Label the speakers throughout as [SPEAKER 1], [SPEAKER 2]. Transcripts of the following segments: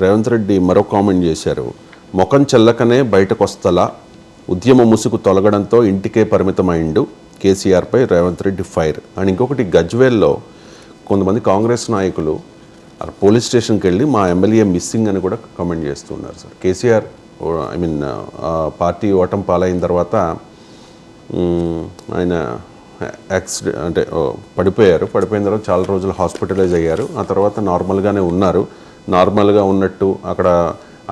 [SPEAKER 1] రేవంత్ రెడ్డి మరో కామెంట్ చేశారు. ముఖం చెల్లకనే బయటకొస్తలా ఉద్యమ ముసుగు తొలగడంతో ఇంటికే పరిమితమైండు కేసీఆర్పై రేవంత్ రెడ్డి ఫైర్. అండ్ ఇంకొకటి గజ్వేల్లో కొంతమంది కాంగ్రెస్ నాయకులు పోలీస్ స్టేషన్కి వెళ్ళి మా ఎమ్మెల్యే మిస్సింగ్ అని కూడా కామెంట్ చేస్తున్నారు సార్. కేసీఆర్ పార్టీ ఓటమి పాలైన తర్వాత ఆయన పడిపోయిన తర్వాత చాలా రోజులు హాస్పిటలైజ్ అయ్యారు. ఆ తర్వాత నార్మల్గానే ఉన్నారు. నార్మల్గా ఉన్నట్టు అక్కడ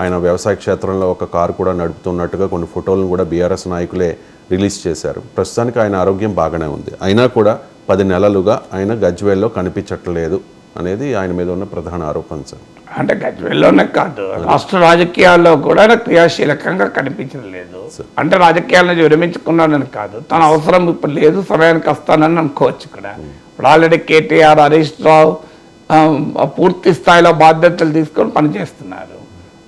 [SPEAKER 1] ఆయన వ్యవసాయ క్షేత్రంలో ఒక కారు కూడా నడుపుతున్నట్టుగా కొన్ని ఫోటోలను కూడా బీఆర్ఎస్ నాయకులే రిలీజ్ చేశారు. ప్రస్తుతానికి ఆయన ఆరోగ్యం బాగానే ఉంది. అయినా కూడా 10 నెలలుగా ఆయన గజ్వేల్లో కనిపించట్లేదు అనేది ఆయన మీద ఉన్న ప్రధాన ఆరోపణ సార్.
[SPEAKER 2] అంటే గజ్వేల్లోనే కాదు, రాష్ట్ర రాజకీయాల్లో కూడా క్రియాశీలకంగా కనిపించడం లేదు. అంటే రాజకీయాల నుంచి విరమించుకున్నానని కాదు, తన అవసరం ఇప్పుడు లేదు, సమయానికి వస్తానని అనుకోవచ్చు. ఇక్కడ ఇప్పుడు ఆల్రెడీ కేటీఆర్, హరీష్ రావు పూర్తి స్థాయిలో బాధ్యతలు తీసుకొని పనిచేస్తున్నారు.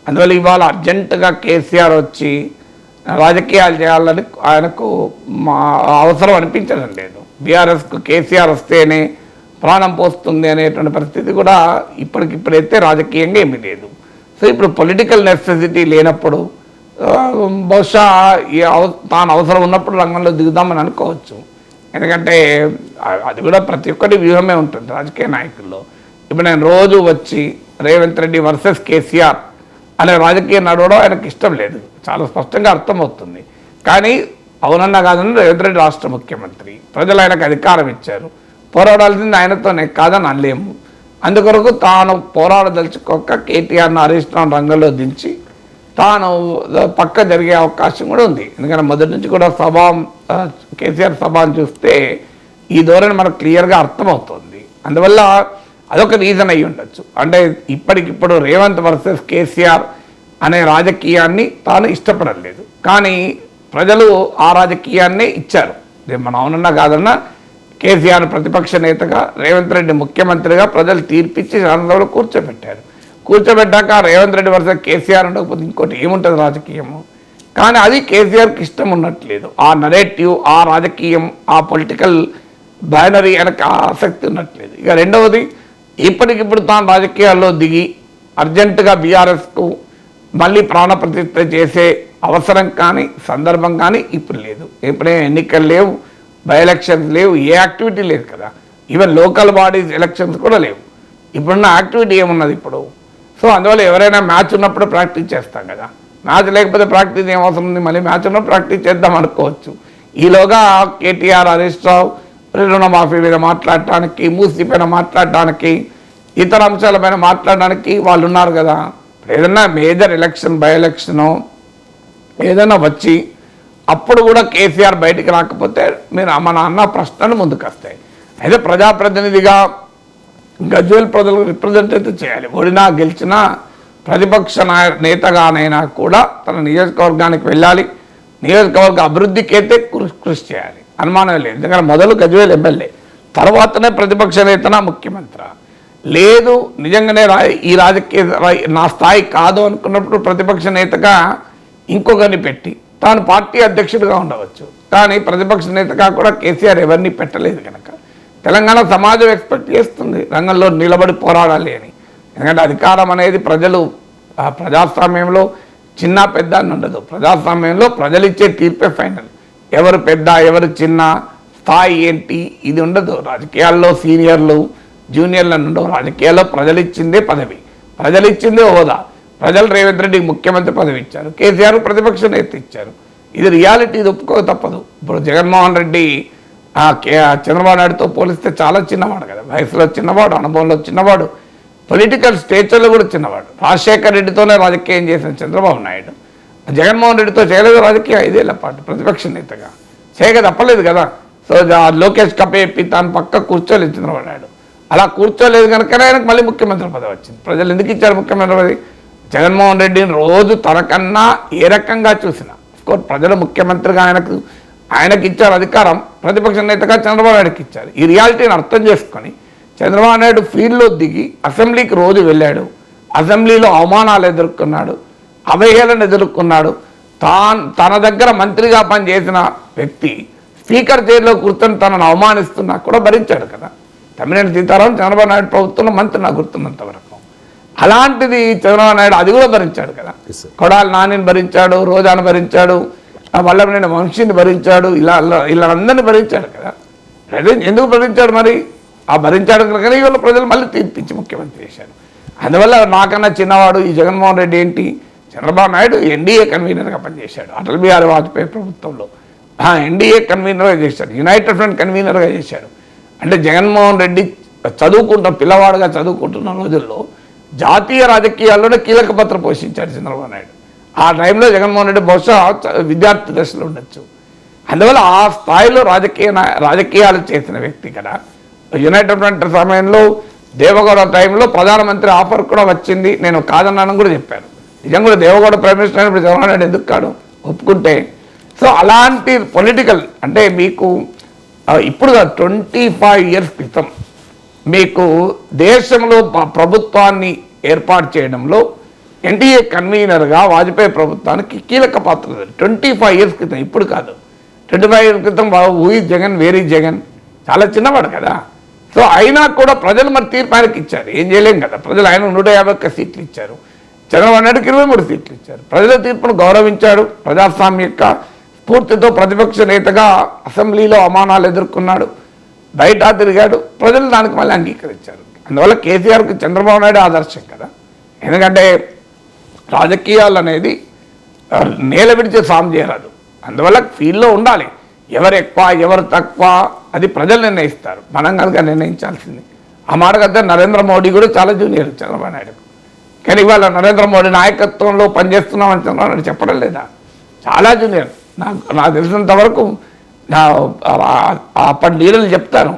[SPEAKER 2] అందువల్ల ఇవాళ అర్జెంటుగా కేసీఆర్ వచ్చి రాజకీయాలు చేయాలని ఆయనకు అవసరం అనిపించడం లేదు. బీఆర్ఎస్కు కేసీఆర్ వస్తేనే ప్రాణం పోస్తుంది అనేటువంటి పరిస్థితి కూడా ఇప్పటికిప్పుడైతే రాజకీయంగా ఏమీ లేదు. సో ఇప్పుడు పొలిటికల్ నెసెసిటీ లేనప్పుడు బహుశా తాను అవసరం ఉన్నప్పుడు రంగంలో దిగుదామని అనుకోవచ్చు. ఎందుకంటే అది కూడా ప్రతి ఒక్కటి వ్యూహమే ఉంటుంది రాజకీయ నాయకుల్లో. ఇప్పుడు నేను రోజు వచ్చి రేవంత్ రెడ్డి వర్సెస్ కేసీఆర్ అనే రాజకీయం నడవడం ఆయనకు ఇష్టం లేదు, చాలా స్పష్టంగా అర్థమవుతుంది. కానీ అవునన్నా కాదన్నా రేవంత్ రెడ్డి రాష్ట్ర ముఖ్యమంత్రి, ప్రజలు ఆయనకు అధికారం ఇచ్చారు, పోరాడాల్సింది ఆయనతోనే కాదని అనలేము. అందుకొరకు తాను పోరాడదలుచుకోక కేటీఆర్ను హరీష్ రావు రంగంలో దించి తాను పక్క జరిగే అవకాశం కూడా ఉంది. ఎందుకంటే మొదటి నుంచి కూడా కేసీఆర్ సభను చూస్తే ఈ ధోరణి మనకు క్లియర్గా అర్థమవుతుంది. అందువల్ల అదొక రీజన్ అయ్యి ఉండొచ్చు. అంటే ఇప్పటికిప్పుడు రేవంత్ వర్సెస్ కేసీఆర్ అనే రాజకీయాన్ని తాను ఇష్టపడలేదు, కానీ ప్రజలు ఆ రాజకీయాన్నే ఇచ్చారు. మనం అవునన్నా కాదన్నా కేసీఆర్ ప్రతిపక్ష నేతగా, రేవంత్ రెడ్డి ముఖ్యమంత్రిగా ప్రజలు తీర్పిచ్చి శాసనసభలో కూర్చోబెట్టాక రేవంత్ రెడ్డి వర్సెస్ కేసీఆర్ ఉండకపోతే ఇంకోటి ఏముంటుంది రాజకీయము. కానీ అది కేసీఆర్కి ఇష్టం ఉన్నట్లేదు. ఆ నరేటివ్, ఆ రాజకీయం, ఆ పొలిటికల్ బ్యానరీ ఆయనకు ఆసక్తి ఉన్నట్లేదు. ఇక రెండవది, ఇప్పటికిప్పుడు తాను రాజకీయాల్లో దిగి అర్జెంటుగా బీఆర్ఎస్కు మళ్ళీ ప్రాణప్రతిష్ఠ చేసే అవసరం కానీ సందర్భం కానీ ఇప్పుడు లేదు. ఎప్పుడే ఎన్నికలు లేవు, బై ఎలక్షన్స్ లేవు, ఏ యాక్టివిటీ లేదు కదా. ఈవెన్ లోకల్ బాడీస్ ఎలక్షన్స్ కూడా లేవు. ఇప్పుడున్న యాక్టివిటీ ఏమున్నది ఇప్పుడు? సో అందువల్ల ఎవరైనా మ్యాచ్ ఉన్నప్పుడు ప్రాక్టీస్ చేస్తాం కదా, మ్యాచ్ లేకపోతే ప్రాక్టీస్ ఏం అవసరం ఉంది? మళ్ళీ మ్యాచ్ ఉన్నప్పుడు ప్రాక్టీస్ చేద్దాం అనుకోవచ్చు. ఈలోగా కేటీఆర్, హరీష్ రావు రుణమాఫీ మీద మాట్లాడటానికి, మూసీ పైన మాట్లాడటానికి, ఇతర అంశాలపైన మాట్లాడడానికి వాళ్ళు ఉన్నారు కదా. ఏదన్నా మేజర్ ఎలక్షన్, బై ఎలక్షను ఏదైనా వచ్చి అప్పుడు కూడా కేసీఆర్ బయటికి రాకపోతే మీరు మన అన్న ప్రశ్నలు ముందుకు వస్తాయి. అయితే ప్రజాప్రతినిధిగా గజ్వేల్ ప్రజలకు రిప్రజెంట్ అయితే చేయాలి. ఓడినా గెలిచినా ప్రతిపక్ష నేతగానైనా కూడా తన నియోజకవర్గానికి వెళ్ళాలి, నియోజకవర్గ అభివృద్ధికి అయితే కృషి చేయాలి, అనుమానం లేదు. ఎందుకంటే మొదలు గజ్వేల్ ఎమ్మెల్యే, తర్వాతనే ప్రతిపక్ష నేతనా ముఖ్యమంత్రి. లేదు నిజంగానే ఈ రాజకీయ నా స్థాయి కాదు అనుకున్నప్పుడు ప్రతిపక్ష నేతగా ఇంకొకరిని పెట్టి తాను పార్టీ అధ్యక్షుడిగా ఉండవచ్చు. కానీ ప్రతిపక్ష నేతగా కూడా కేసీఆర్ ఎవరిని పెట్టలేదు కనుక తెలంగాణ సమాజం ఎక్స్పెక్ట్ చేస్తుంది రంగంలో నిలబడి పోరాడాలి అని. ఎందుకంటే అధికారం అనేది ప్రజాస్వామ్యంలో చిన్న పెద్ద అని ఉండదు. ప్రజాస్వామ్యంలో ప్రజలు ఇచ్చే తీర్పే ఫైనల్. ఎవరు పెద్ద, ఎవరు చిన్న, స్థాయి ఏంటి ఇది ఉండదు. రాజకీయాల్లో సీనియర్లు, జూనియర్లు అని ఉండవు. రాజకీయాల్లో ప్రజలు ఇచ్చిందే పదవి, ప్రజలు ఇచ్చిందే హోదా. ప్రజలు రేవంత్ రెడ్డికి ముఖ్యమంత్రి పదవి ఇచ్చారు, కేసీఆర్ ప్రతిపక్ష నేత ఇచ్చారు. ఇది రియాలిటీ, ఇది ఒప్పుకో తప్పదు. ఇప్పుడు జగన్మోహన్ రెడ్డి చంద్రబాబు నాయుడుతో పోలిస్తే చాలా చిన్నవాడు కదా, వయసులో చిన్నవాడు, అనుభవంలో చిన్నవాడు, పొలిటికల్ స్టేచర్లో కూడా చిన్నవాడు. రాజశేఖర్ రెడ్డితోనే రాజకీయం చేసిన చంద్రబాబు నాయుడు జగన్మోహన్ రెడ్డితో చేయలేదు రాజకీయం 5 ఏళ్ల పాటు ప్రతిపక్ష నేతగా, చేయక తప్పలేదు కదా. సో లోకేష్ కప్పి తాను పక్క కూర్చోలేదు చంద్రబాబు నాయుడు. అలా కూర్చోలేదు కనుకనే ఆయనకు మళ్ళీ ముఖ్యమంత్రి పదవి వచ్చింది. ప్రజలు ఎందుకు ఇచ్చారు ముఖ్యమంత్రి పదవి? జగన్మోహన్ రెడ్డిని రోజు తనకన్నా ఏ రకంగా చూసినా ప్రజలు ముఖ్యమంత్రిగా ఆయనకి ఇచ్చారు అధికారం, ప్రతిపక్ష నేతగా చంద్రబాబు నాయుడుకి ఇచ్చారు. ఈ రియాలిటీని అర్థం చేసుకొని చంద్రబాబు నాయుడు ఫీల్డ్లో దిగి అసెంబ్లీకి రోజు వెళ్ళాడు, అసెంబ్లీలో అవమానాలు ఎదుర్కొన్నాడు, అవహేళన ఎదుర్కొన్నాడు. తన దగ్గర మంత్రిగా పనిచేసిన వ్యక్తి స్పీకర్ చైర్లో కూర్చొని తనను అవమానిస్తున్నా కూడా భరించాడు కదా. తమ్మినేని సీతారామన్ చంద్రబాబు నాయుడు ప్రభుత్వంలో మంత్రి నాకు గుర్తున్నంత వరకు. అలాంటిది చంద్రబాబు నాయుడు అది కూడా భరించాడు కదా.
[SPEAKER 1] Yes, sir.
[SPEAKER 2] కొడాలి నానిని భరించాడు, రోజాను భరించాడు, వల్లభనేని వంశీని భరించాడు, ఇలా అందరిని భరించాడు కదా. ఎందుకు భరించాడు మరి? ఆ భరించాడు కనుక ఇవాళ ప్రజలు మళ్ళీ తీర్పిచ్చి ముఖ్యమంత్రి చేశారు. అందువల్ల నాకన్నా చిన్నవాడు ఈ జగన్మోహన్ రెడ్డి ఏంటి, చంద్రబాబు నాయుడు ఎన్డీఏ కన్వీనర్గా పనిచేశాడు అటల్ బిహారీ వాజ్పేయి ప్రభుత్వంలో. ఎన్డీఏ కన్వీనర్గా చేశాడు, యునైటెడ్ ఫ్రంట్ కన్వీనర్గా చేశాడు. అంటే జగన్మోహన్ రెడ్డి పిల్లవాడుగా చదువుకుంటున్న రోజుల్లో జాతీయ రాజకీయాల్లోనే కీలక పాత్ర పోషించాడు చంద్రబాబు నాయుడు. ఆ టైంలో జగన్మోహన్ రెడ్డి బహుశా విద్యార్థి దశలో ఉండొచ్చు. అందువల్ల ఆ స్థాయిలో రాజకీయాలు చేసిన వ్యక్తి కదా. యునైటెడ్ ఫ్రంట్ సమయంలో దేవగౌడ టైంలో ప్రధానమంత్రి ఆఫర్ కూడా వచ్చింది, నేను కాదన్నాను కూడా చెప్పాను. నిజంగా కూడా దేవగౌడ ప్రైమ్ మినిస్టర్ అయినప్పుడు చంద్రబాబు నాయుడు ఎందుకు కాడు ఒప్పుకుంటే. సో అలాంటి పొలిటికల్ అంటే మీకు ఇప్పుడు 25 years క్రితం మీకు దేశంలో ప్రభుత్వాన్ని ఏర్పాటు చేయడంలో ఎన్డీఏ కన్వీనర్గా వాజ్పేయి ప్రభుత్వానికి కీలక పాత్ర. 25 years క్రితం, ఇప్పుడు కాదు. 25 years క్రితం ఊయి జగన్ వేరీ జగన్ చాలా చిన్నవాడు కదా. సో అయినా కూడా ప్రజలు మరి తీర్పు ఆయనకి ఇచ్చారు, ఏం చేయలేం కదా. ప్రజలు ఆయన 151 సీట్లు ఇచ్చారు, చంద్రబాబు నాయుడుకి 23 సీట్లు ఇచ్చారు. ప్రజల తీర్పును గౌరవించాడు, ప్రజాస్వామ్య యొక్క స్ఫూర్తితో ప్రతిపక్ష నేతగా అసెంబ్లీలో అవమానాలు ఎదుర్కొన్నాడు, బయట తిరిగాడు, ప్రజలు దానికి మళ్ళీ అంగీకరించారు. అందువల్ల కేసీఆర్కి చంద్రబాబు నాయుడు ఆదర్శం కదా. ఎందుకంటే రాజకీయాలు అనేది నేల విడిచే సాయం చేయరాదు. అందువల్ల ఫీల్డ్లో ఉండాలి. ఎవరు ఎక్కువ ఎవరు తక్కువ అది ప్రజలు నిర్ణయిస్తారు, మనం కనుక నిర్ణయించాల్సింది. ఆ మాట కదా నరేంద్ర మోడీ కూడా చాలా జూనియర్ చంద్రబాబు నాయుడుకు. కానీ ఇవాళ నరేంద్ర మోడీ నాయకత్వంలో పనిచేస్తున్నామని చంద్రబాబు నాయుడు చెప్పడం లేదా? చాలా జూనియర్. నాకు తెలిసినంత వరకు అప్పటి లీడర్లు చెప్తాను,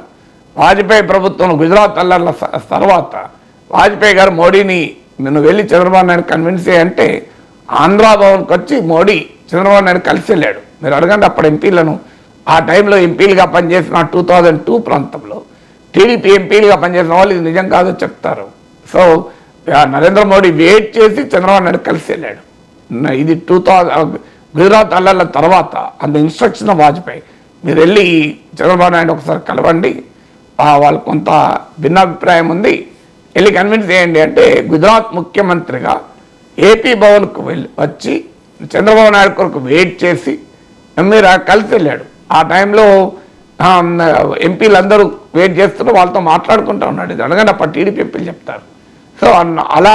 [SPEAKER 2] వాజ్పేయి ప్రభుత్వం గుజరాత్ అల్లర్ల తర్వాత వాజ్పేయి గారు మోడీని నేను వెళ్ళి చంద్రబాబు నాయుడు కన్విన్స్ చేయంటే ఆంధ్రా భవన్కి వచ్చి మోడీ చంద్రబాబు నాయుడు కలిసి వెళ్ళాడు. మీరు అడగండి అప్పుడు ఎంపీలను, ఆ టైంలో ఎంపీలుగా పనిచేసిన 2002 ప్రాంతంలో టీడీపీ ఎంపీలుగా పనిచేసిన వాళ్ళు ఇది నిజం కాదో చెప్తారు. సో నరేంద్ర మోడీ వెయిట్ చేసి చంద్రబాబు నాయుడు కలిసి వెళ్ళాడు. ఇది 2000 గుజరాత్ అల్లర్ల తర్వాత అంత ఇన్స్ట్రక్షన్ వాజ్పేయి, మీరు వెళ్ళి చంద్రబాబు నాయుడు ఒకసారి కలవండి, వాళ్ళు కొంత భిన్నాభిప్రాయం ఉంది, వెళ్ళి కన్విన్స్ చేయండి అంటే గుజరాత్ ముఖ్యమంత్రిగా ఏపీ భవన్కు వచ్చి చంద్రబాబు నాయుడు కొరకు వెయిట్ చేసి మీరు కలిసి వెళ్ళాడు. ఆ టైంలో ఎంపీలు అందరూ వెయిట్ చేస్తున్నారు, వాళ్ళతో మాట్లాడుకుంటూ ఉన్నాడు. ఇది అనగానే అప్పుడు టీడీపీ ఎంపీలు చెప్తారు. సో అలా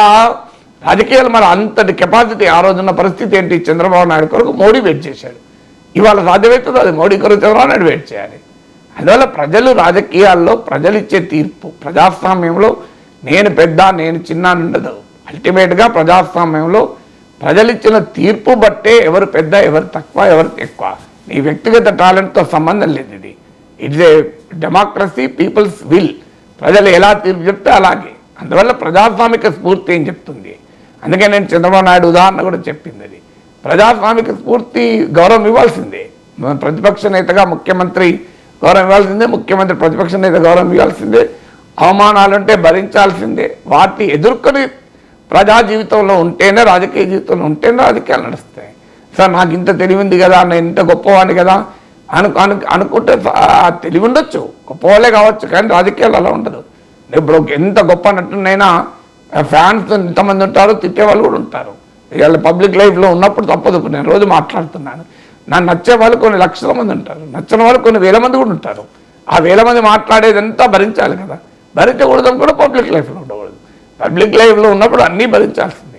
[SPEAKER 2] రాజకీయాలు మరి అంతటి కెపాసిటీ ఆ రోజున్న పరిస్థితి ఏంటి, చంద్రబాబు నాయుడు కొరకు మోడీ వెయిట్ చేశాడు. ఇవాళ సాధ్యమవుతుంది అది మోడీ కొరకు చంద్రబాబు నాయుడు వెయిట్ చేయాలి. అందువల్ల ప్రజలు రాజకీయాల్లో ప్రజలు ఇచ్చే తీర్పు ప్రజాస్వామ్యంలో నేను పెద్ద నేను చిన్న ఉండదు. అల్టిమేట్గా ప్రజాస్వామ్యంలో ప్రజలు ఇచ్చిన తీర్పు బట్టే ఎవరు పెద్ద ఎవరు తక్కువ ఎవరు ఎక్కువ, నీ వ్యక్తిగత టాలెంట్తో సంబంధం లేదు. ఇది it's a democracy, people's will. ప్రజలు ఎలా తీర్పు చెప్తే అలాగే. అందువల్ల ప్రజాస్వామిక స్ఫూర్తి ఏం చెప్తుంది. అందుకే నేను చంద్రబాబు నాయుడు ఉదాహరణ కూడా చెప్పింది. అది ప్రజాస్వామిక స్ఫూర్తి గౌరవం ఇవ్వాల్సిందే. ప్రతిపక్ష నేతగా ముఖ్యమంత్రి గౌరవం ఇవ్వాల్సిందే, ముఖ్యమంత్రి ప్రతిపక్ష నేత గౌరవం ఇవ్వాల్సిందే. అవమానాలుంటే భరించాల్సిందే. వాటిని ఎదుర్కొని ప్రజా జీవితంలో ఉంటేనే, రాజకీయ జీవితంలో ఉంటేనే రాజకీయాలు నడుస్తాయి. సార్ నాకు ఇంత తెలివింది కదా, నేను ఇంత గొప్పవాడిని కదా అనుకుంటే తెలివి ఉండొచ్చు, గొప్పవాళ్ళే కావచ్చు, కానీ రాజకీయాలు అలా ఉండదు. ఇప్పుడు ఎంత గొప్ప నటునైనా ఫ్యాన్స్ ఇంతమంది ఉంటారు, తిట్టేవాళ్ళు కూడా ఉంటారు. ఇవాళ పబ్లిక్ లైఫ్లో ఉన్నప్పుడు తప్పదు. నేను రోజు మాట్లాడుతున్నాను, నాకు నచ్చే వాళ్ళు కొన్ని లక్షల మంది ఉంటారు, నచ్చని వాళ్ళు కొన్ని వేల మంది కూడా ఉంటారు. ఆ వేల మంది మాట్లాడేదంతా భరించాలి కదా. భరించకూడదని కూడా పబ్లిక్ లైఫ్లో ఉండకూడదు. పబ్లిక్ లైఫ్లో ఉన్నప్పుడు అన్నీ భరించాల్సింది.